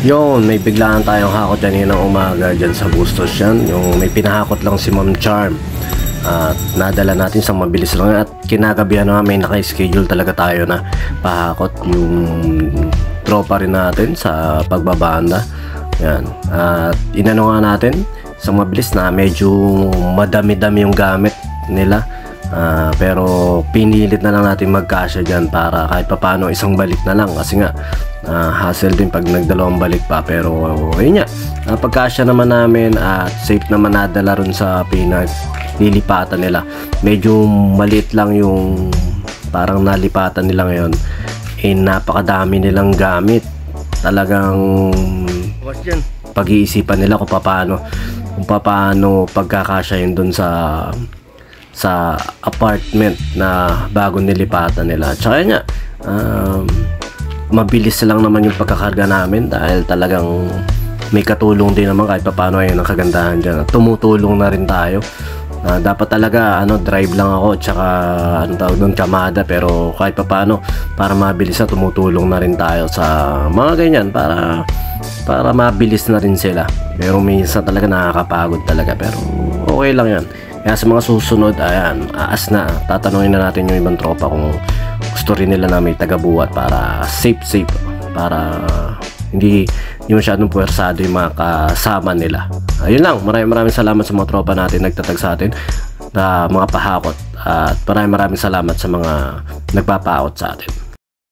Yun, may biglaan tayong hakot kaninang umaga dyan sa Bustos yan. Yung may pinahakot lang si Ma'am Charm. At nadala natin sa mabilis lang. At kinagabihan na may naka-schedule talaga tayo na pahakot yung tropa rin natin sa pagbabanda. Yan. At inano nga natin sa mabilis na medyo madami-dami yung gamit nila. Pero pinilit na lang natin magkasya dyan para kahit papano isang balik na lang kasi nga hassle din pag nagdalawang balik pa. Pero ayun nga, pagkasya naman namin at safe naman nadala rin sa pinaglilipatan nila. Medyo maliit lang yung parang nalipatan nila ngayon, napakadami nilang gamit. Talagang pag-iisipan nila kung paano pagkakasya yun dun sa apartment na bago nilipatan nila. Tsaka nga mabilis lang naman yung pagkakarga namin dahil talagang may katulong din naman kahit paano. Ayun ang kagandahan dyan, tumutulong na rin tayo. Dapat talaga drive lang ako tsaka tawag doon, kamada, pero kahit paano para mabilis na tumutulong na rin tayo sa mga ganyan para mabilis na rin sila. Pero minsan talaga nakakapagod talaga, pero okay lang yan. Kaya sa mga susunod, ayan, tatanungin na natin yung ibang tropa kung gusto rin nila na may tagabuhat para safe, para hindi masyadong puwersado yung mga kasama nila. Ayun lang, maraming salamat sa mga tropa natin nagtatag sa atin na mga pahakot, at maraming salamat sa mga nagpapaakot sa atin.